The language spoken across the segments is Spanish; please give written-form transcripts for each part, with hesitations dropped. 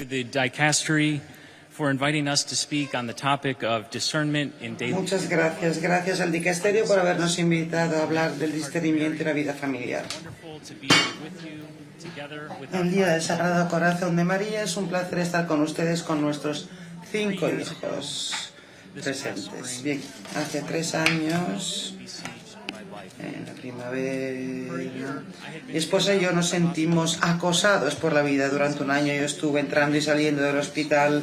the dicastery for inviting us to speak on the topic of discernment in daily. Muchas gracias. Gracias al dicasterio por habernos invitado a hablar del discernimiento y la vida familiar. El día del Sagrado Corazón de María es un placer estar con ustedes, con nuestros 5 hijos presentes. Bien, hace 3 años, en la primavera, mi esposa y yo nos sentimos acosados por la vida. Durante un año yo estuve entrando y saliendo del hospital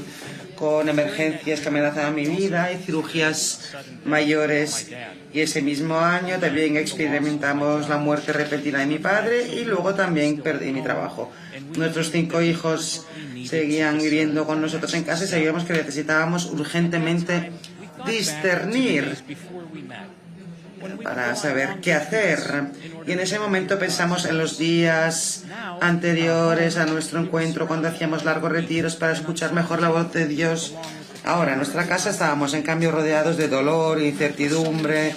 con emergencias que amenazaban mi vida y cirugías mayores. Y ese mismo año también experimentamos la muerte repentina de mi padre y luego también perdí mi trabajo. Nuestros 5 hijos seguían viviendo con nosotros en casa y sabíamos que necesitábamos urgentemente discernir para saber qué hacer. Y en ese momento pensamos en los días anteriores a nuestro encuentro, cuando hacíamos largos retiros para escuchar mejor la voz de Dios. Ahora, en nuestra casa estábamos, en cambio, rodeados de dolor, incertidumbre,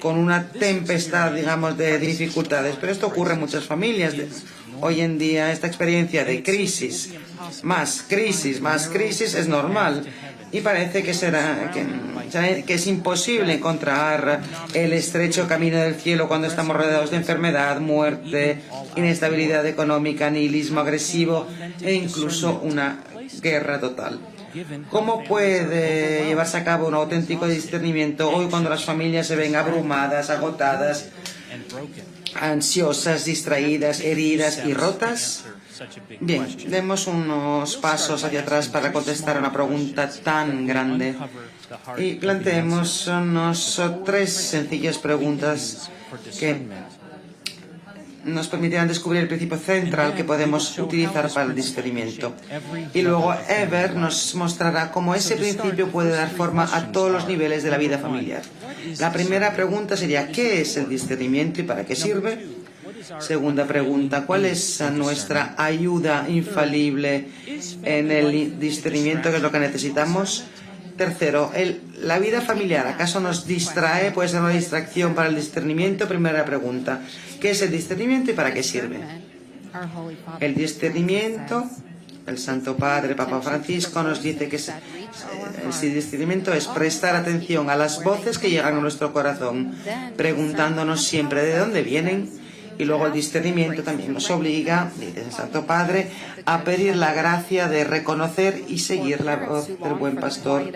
con una tempestad, digamos, de dificultades. Pero esto ocurre en muchas familias. Hoy en día, esta experiencia de crisis, más crisis, es normal. Y parece que es imposible encontrar el estrecho camino del cielo cuando estamos rodeados de enfermedad, muerte, inestabilidad económica, nihilismo agresivo e incluso una guerra total. ¿Cómo puede llevarse a cabo un auténtico discernimiento hoy cuando las familias se ven abrumadas, agotadas, ansiosas, distraídas, heridas y rotas? Bien, demos unos pasos hacia atrás para contestar a una pregunta tan grande y planteémonos 3 sencillas preguntas que nos permitirán descubrir el principio central que podemos utilizar para el discernimiento. Y luego Ever nos mostrará cómo ese principio puede dar forma a todos los niveles de la vida familiar. La primera pregunta sería: ¿qué es el discernimiento y para qué sirve? Segunda pregunta: ¿cuál es nuestra ayuda infalible en el discernimiento, que es lo que necesitamos? Tercero, ¿la vida familiar acaso nos distrae? ¿Puede ser una distracción para el discernimiento? Primera pregunta: ¿qué es el discernimiento y para qué sirve? El discernimiento, el Santo Padre, Papa Francisco, nos dice que el discernimiento es prestar atención a las voces que llegan a nuestro corazón, preguntándonos siempre de dónde vienen. Y luego el discernimiento también nos obliga, dice el Santo Padre, a pedir la gracia de reconocer y seguir la voz del buen pastor.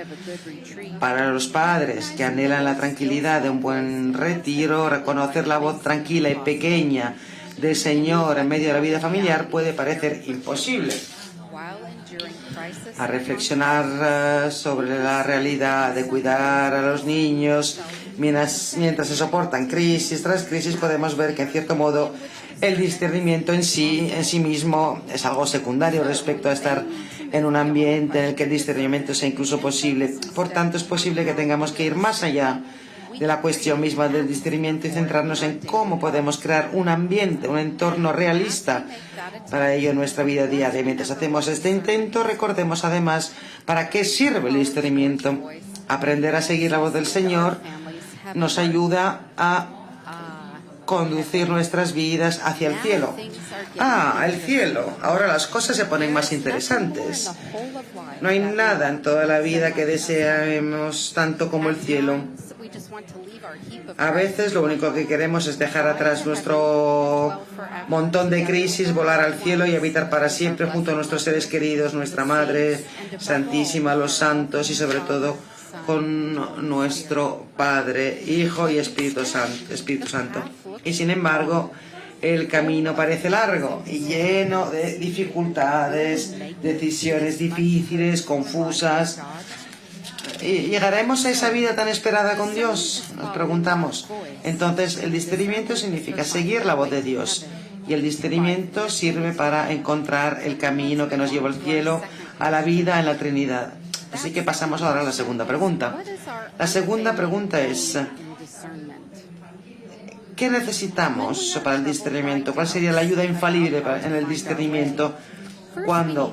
Para los padres que anhelan la tranquilidad de un buen retiro, reconocer la voz tranquila y pequeña del Señor en medio de la vida familiar puede parecer imposible. A reflexionar sobre la realidad de cuidar a los niños mientras se soportan crisis tras crisis, podemos ver que en cierto modo el discernimiento en sí mismo es algo secundario respecto a estar en un ambiente en el que el discernimiento sea incluso posible. Por tanto, es posible que tengamos que ir más allá de la cuestión misma del discernimiento y centrarnos en cómo podemos crear un ambiente, un entorno realista para ello en nuestra vida diaria. Mientras hacemos este intento, recordemos además para qué sirve el discernimiento. Aprender a seguir la voz del Señor nos ayuda a conducir nuestras vidas hacia el cielo. El cielo. Ahora las cosas se ponen más interesantes. No hay nada en toda la vida que deseemos tanto como el cielo. A veces lo único que queremos es dejar atrás nuestro montón de crisis, volar al cielo y habitar para siempre junto a nuestros seres queridos, nuestra Madre Santísima, los santos y sobre todo con nuestro Padre, Hijo y Espíritu Santo. Y sin embargo, el camino parece largo y lleno de dificultades, decisiones difíciles, confusas. ¿Y llegaremos a esa vida tan esperada con Dios? Nos preguntamos. Entonces, el discernimiento significa seguir la voz de Dios. Y el discernimiento sirve para encontrar el camino que nos lleva al cielo, a la vida en la Trinidad. Así que pasamos ahora a la segunda pregunta. La segunda pregunta es: ¿qué necesitamos para el discernimiento? ¿Cuál sería la ayuda infalible en el discernimiento cuando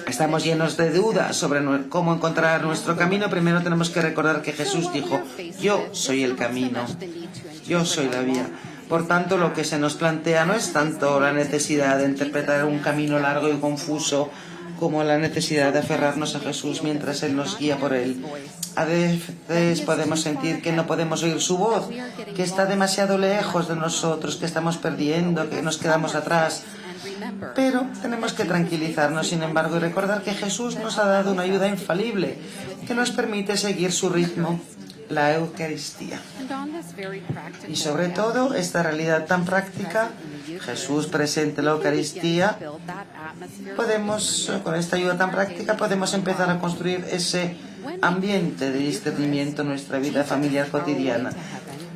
estamos llenos de dudas sobre cómo encontrar nuestro camino? Primero tenemos que recordar que Jesús dijo: yo soy el camino, yo soy la vía. Por tanto, lo que se nos plantea no es tanto la necesidad de interpretar un camino largo y confuso como la necesidad de aferrarnos a Jesús mientras Él nos guía por Él. A veces podemos sentir que no podemos oír su voz, que está demasiado lejos de nosotros, que estamos perdiendo, que nos quedamos atrás. Pero tenemos que tranquilizarnos, sin embargo, y recordar que Jesús nos ha dado una ayuda infalible que nos permite seguir su ritmo, la Eucaristía. Y sobre todo, esta realidad tan práctica, Jesús presente en la Eucaristía, con esta ayuda tan práctica, podemos empezar a construir ese ambiente de discernimiento en nuestra vida familiar cotidiana.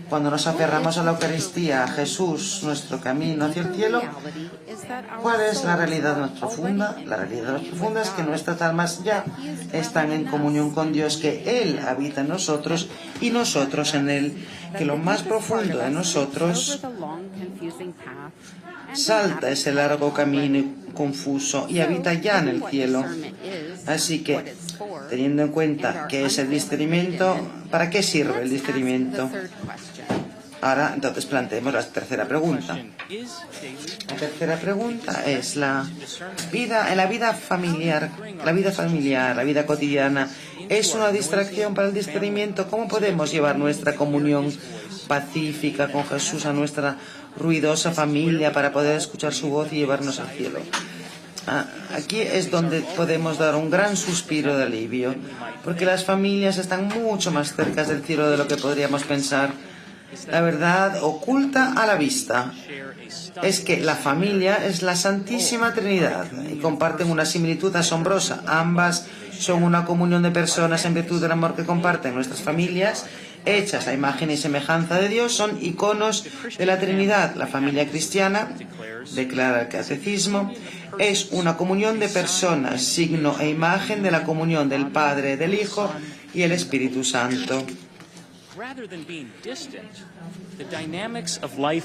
Cuando nos aferramos a la Eucaristía, a Jesús, nuestro camino hacia el cielo, ¿cuál es la realidad más profunda? La realidad más profunda es que nuestras almas ya están en comunión con Dios, que Él habita en nosotros y nosotros en Él, que lo más profundo de nosotros salta ese largo camino confuso y habita ya en el cielo. Así que, teniendo en cuenta qué es el discernimiento, ¿para qué sirve el discernimiento? Ahora, entonces, planteemos la tercera pregunta. La tercera pregunta es en la vida familiar, la vida cotidiana, ¿es una distracción para el discernimiento? ¿Cómo podemos llevar nuestra comunión pacífica con Jesús a nuestra ruidosa familia para poder escuchar su voz y llevarnos al cielo? Aquí es donde podemos dar un gran suspiro de alivio, porque las familias están mucho más cerca del cielo de lo que podríamos pensar. La verdad oculta a la vista es que la familia es la Santísima Trinidad y comparten una similitud asombrosa. Ambas son una comunión de personas en virtud del amor que comparten. Nuestras familias, hechas a imagen y semejanza de Dios, son iconos de la Trinidad. La familia cristiana, declara el Catecismo, es una comunión de personas, signo e imagen de la comunión del Padre, del Hijo y el Espíritu Santo.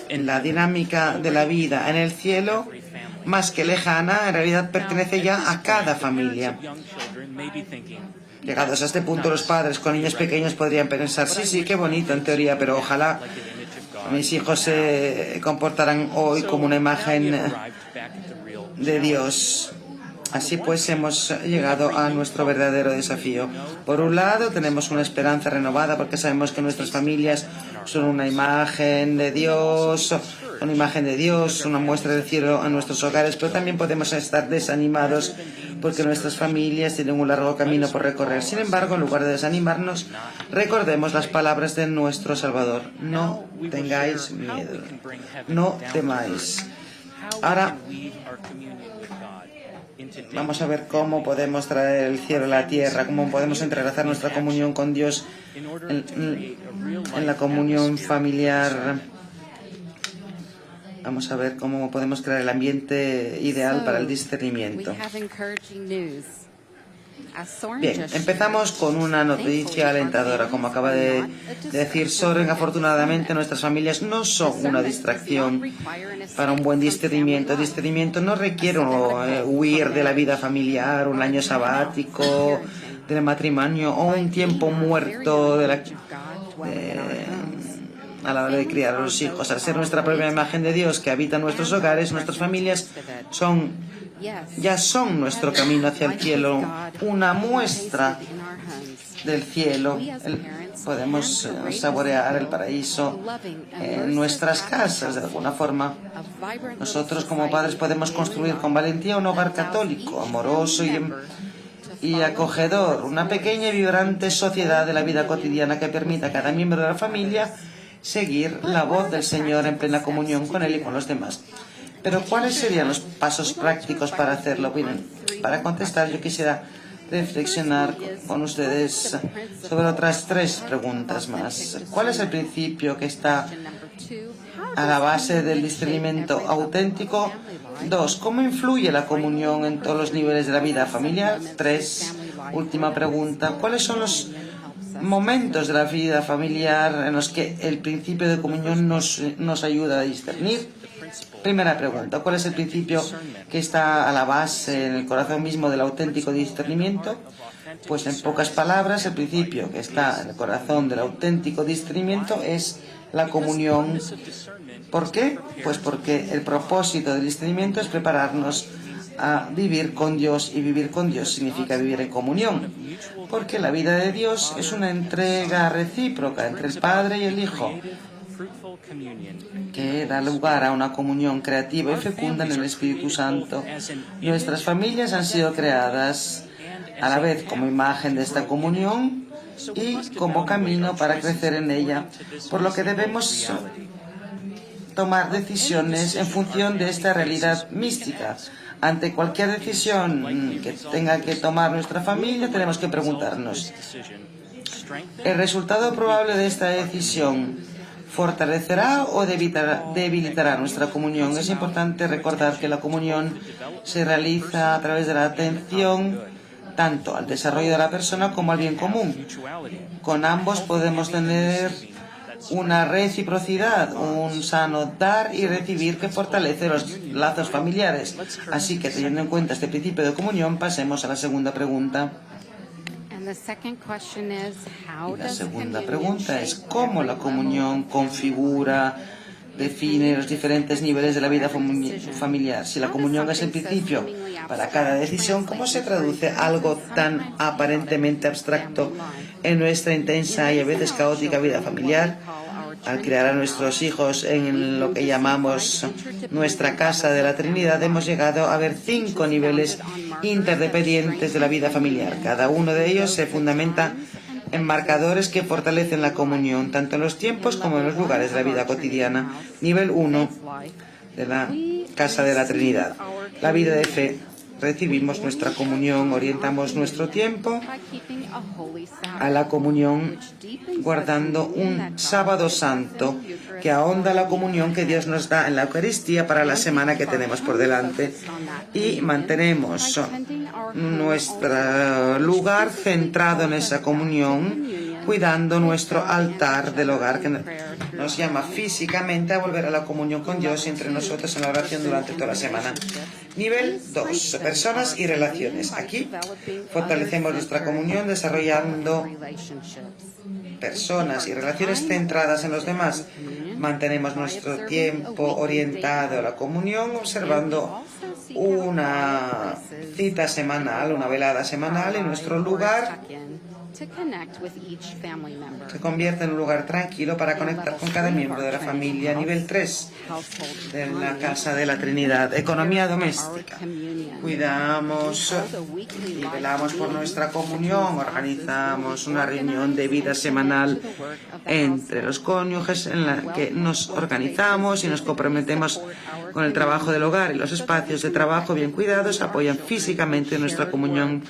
La dinámica de la vida en el cielo, más que lejana, en realidad pertenece ya a cada familia. Llegados a este punto, los padres con niños pequeños podrían pensar, sí, qué bonito en teoría, pero ojalá mis hijos se comportaran hoy como una imagen de Dios. Así pues, hemos llegado a nuestro verdadero desafío. Por un lado, tenemos una esperanza renovada porque sabemos que nuestras familias son una imagen de Dios, una muestra del cielo en nuestros hogares, pero también podemos estar desanimados porque nuestras familias tienen un largo camino por recorrer. Sin embargo, en lugar de desanimarnos, recordemos las palabras de nuestro Salvador. No tengáis miedo, no temáis. Ahora, vamos a ver cómo podemos traer el cielo a la tierra, cómo podemos entrelazar nuestra comunión con Dios en la comunión familiar. Vamos a ver cómo podemos crear el ambiente ideal para el discernimiento. Bien, empezamos con una noticia alentadora. Como acaba de decir Soren, afortunadamente nuestras familias no son una distracción para un buen discernimiento. El discernimiento no requiere huir de la vida familiar, un año sabático, del matrimonio o un tiempo muerto a la hora de criar a los hijos. Al ser nuestra propia imagen de Dios que habita en nuestros hogares, nuestras familias ya son nuestro camino hacia el cielo, una muestra del cielo. Podemos saborear el paraíso en nuestras casas de alguna forma. Nosotros como padres podemos construir con valentía un hogar católico, amoroso y acogedor, una pequeña y vibrante sociedad de la vida cotidiana que permita a cada miembro de la familia seguir la voz del Señor en plena comunión con Él y con los demás. Pero ¿cuáles serían los pasos prácticos para hacerlo? Bien, para contestar yo quisiera reflexionar con ustedes sobre otras tres preguntas más. ¿Cuál es el principio que está a la base del discernimiento auténtico? 2. ¿Cómo influye la comunión en todos los niveles de la vida familiar? 3. Última pregunta. ¿Cuáles son los momentos de la vida familiar en los que el principio de comunión nos ayuda a discernir? Primera pregunta, ¿cuál es el principio que está a la base, en el corazón mismo del auténtico discernimiento? Pues en pocas palabras, el principio que está en el corazón del auténtico discernimiento es la comunión. ¿Por qué? Pues porque el propósito del discernimiento es prepararnos a vivir con Dios, y vivir con Dios significa vivir en comunión, porque la vida de Dios es una entrega recíproca entre el Padre y el Hijo, que da lugar a una comunión creativa y fecunda en el Espíritu Santo. Nuestras familias han sido creadas a la vez como imagen de esta comunión y como camino para crecer en ella, por lo que debemos tomar decisiones en función de esta realidad mística. Ante cualquier decisión que tenga que tomar nuestra familia, tenemos que preguntarnos: ¿el resultado probable de esta decisión fortalecerá o debilitará nuestra comunión? Es importante recordar que la comunión se realiza a través de la atención tanto al desarrollo de la persona como al bien común. Con ambos podemos tener una reciprocidad, un sano dar y recibir que fortalece los lazos familiares. Así que, teniendo en cuenta este principio de comunión, pasemos a la segunda pregunta. Y la segunda pregunta es: ¿cómo la comunión configura, define los diferentes niveles de la vida familiar? Si la comunión es el principio para cada decisión, ¿cómo se traduce algo tan aparentemente abstracto en nuestra intensa y a veces caótica vida familiar? Al criar a nuestros hijos en lo que llamamos nuestra casa de la Trinidad, hemos llegado a ver 5 niveles interdependientes de la vida familiar. Cada uno de ellos se fundamenta en marcadores que fortalecen la comunión, tanto en los tiempos como en los lugares de la vida cotidiana. Nivel 1 de la casa de la Trinidad: la vida de fe. Recibimos nuestra comunión, orientamos nuestro tiempo a la comunión guardando un sábado santo que ahonda la comunión que Dios nos da en la Eucaristía para la semana que tenemos por delante, y mantenemos nuestro lugar centrado en esa comunión, cuidando nuestro altar del hogar, que nos llama físicamente a volver a la comunión con Dios y entre nosotros en la oración durante toda la semana. Nivel 2. Personas y relaciones. Aquí fortalecemos nuestra comunión desarrollando personas y relaciones centradas en los demás. Mantenemos nuestro tiempo orientado a la comunión, observando una cita semanal, una velada semanal en nuestro lugar. Se convierte en un lugar tranquilo para conectar con cada miembro de la familia. Nivel 3 de la casa de la Trinidad. Economía doméstica. Cuidamos y velamos por nuestra comunión. Organizamos una reunión de vida semanal entre los cónyuges en la que nos organizamos y nos comprometemos con el trabajo del hogar, y los espacios de trabajo bien cuidados apoyan físicamente nuestra comunión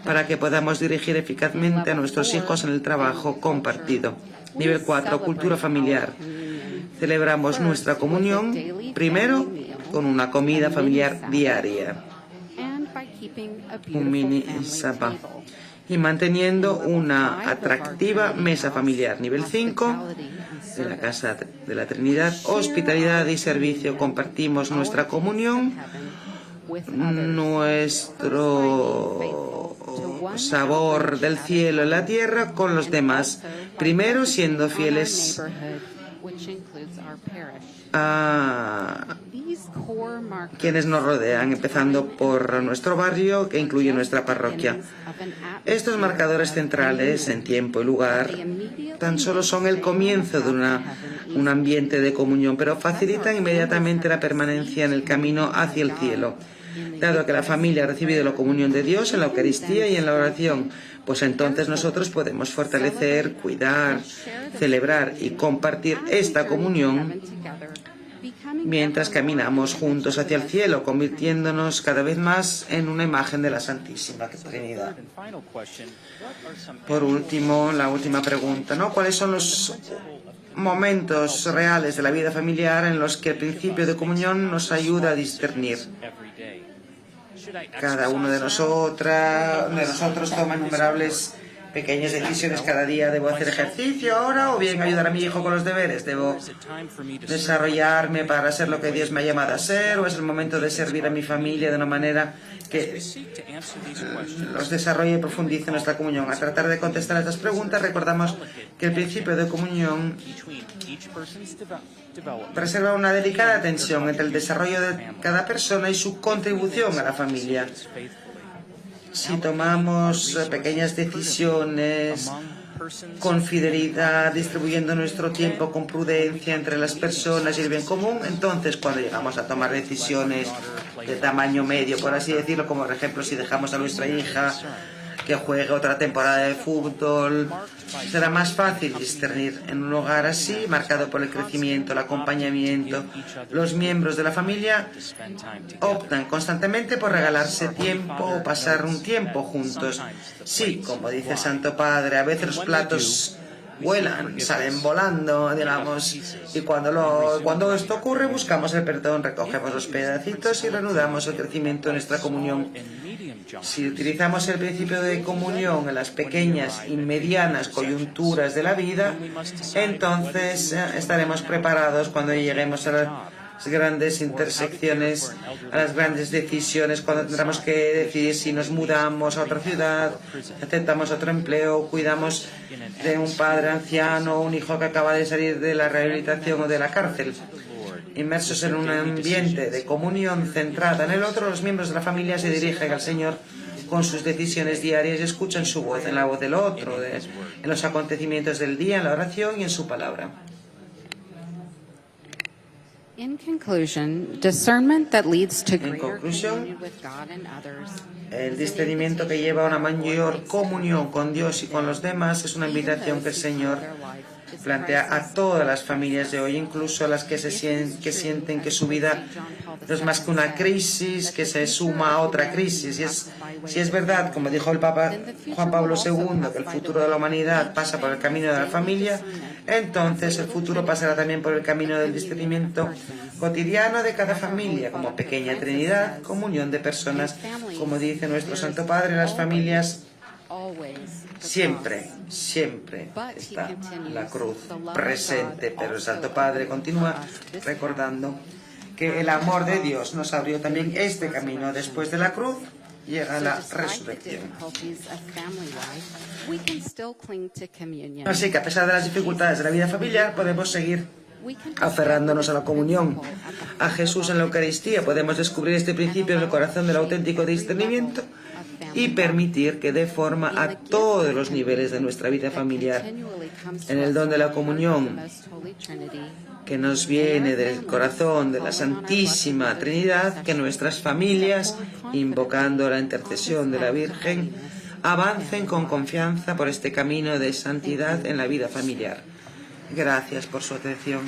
para que podamos dirigir eficazmente a nuestros hijos en el trabajo compartido. Nivel 4. Cultura familiar. Celebramos nuestra comunión primero con una comida familiar diaria, un mini sabá, y manteniendo una atractiva mesa familiar. Nivel 5 de la casa de la Trinidad. Hospitalidad y servicio. Compartimos nuestra comunión, nuestro sabor del cielo en la tierra con los demás, primero siendo fieles a quienes nos rodean, empezando por nuestro barrio, que incluye nuestra parroquia. Estos marcadores centrales en tiempo y lugar tan solo son el comienzo de un ambiente de comunión, pero facilitan inmediatamente la permanencia en el camino hacia el cielo. Dado que la familia ha recibido la comunión de Dios en la Eucaristía y en la oración, pues entonces nosotros podemos fortalecer, cuidar, celebrar y compartir esta comunión mientras caminamos juntos hacia el cielo, convirtiéndonos cada vez más en una imagen de la Santísima Trinidad. Por último, la última pregunta, ¿no? ¿Cuáles son los momentos reales de la vida familiar en los que el principio de comunión nos ayuda a discernir? Cada uno de nosotros toma innumerables pequeñas decisiones cada día. ¿Debo hacer ejercicio ahora o bien ayudar a mi hijo con los deberes? ¿Debo desarrollarme para ser lo que Dios me ha llamado a ser? ¿O es el momento de servir a mi familia de una manera que los desarrolle y profundice nuestra comunión? A tratar de contestar a estas preguntas, recordamos que el principio de comunión preserva una delicada tensión entre el desarrollo de cada persona y su contribución a la familia. Si tomamos pequeñas decisiones con fidelidad, distribuyendo nuestro tiempo con prudencia entre las personas y el bien común, entonces cuando llegamos a tomar decisiones de tamaño medio, por así decirlo, como por ejemplo si dejamos a nuestra hija que juegue otra temporada de fútbol, será más fácil discernir en un hogar así, marcado por el crecimiento, el acompañamiento. Los miembros de la familia optan constantemente por regalarse tiempo o pasar un tiempo juntos. Sí, como dice el Santo Padre, a veces los platos vuelan, salen volando, digamos, y cuando esto ocurre buscamos el perdón, recogemos los pedacitos y reanudamos el crecimiento de nuestra comunión. Si utilizamos el principio de comunión en las pequeñas y medianas coyunturas de la vida, entonces estaremos preparados cuando lleguemos a las grandes intersecciones, a las grandes decisiones, cuando tendremos que decidir si nos mudamos a otra ciudad, aceptamos otro empleo, cuidamos de un padre anciano o un hijo que acaba de salir de la rehabilitación o de la cárcel. Inmersos en un ambiente de comunión centrada en el otro, los miembros de la familia se dirigen al Señor con sus decisiones diarias y escuchan su voz en la voz del otro, en los acontecimientos del día, en la oración y en su palabra. In conclusion, discernment that leads to En greater conclusión, communion with God and others el discernimiento que lleva a una mayor comunión con Dios y con los demás es una invitación que el Señor plantea a todas las familias de hoy, incluso a las que sienten que su vida no es más que una crisis que se suma a otra crisis. Si es verdad, como dijo el Papa Juan Pablo II, que el futuro de la humanidad pasa por el camino de la familia, entonces el futuro pasará también por el camino del discernimiento cotidiano de cada familia, como pequeña Trinidad, comunión de personas. Como dice nuestro Santo Padre, las familias siempre está la cruz presente, pero el Santo Padre continúa recordando que el amor de Dios nos abrió también este camino. Después de la cruz llega la resurrección. Así que a pesar de las dificultades de la vida familiar, podemos seguir aferrándonos a la comunión, a Jesús en la Eucaristía. Podemos descubrir este principio en el corazón del auténtico discernimiento y permitir que dé forma a todos los niveles de nuestra vida familiar. En el don de la comunión, que nos viene del corazón de la Santísima Trinidad, que nuestras familias, invocando la intercesión de la Virgen, avancen con confianza por este camino de santidad en la vida familiar. Gracias por su atención.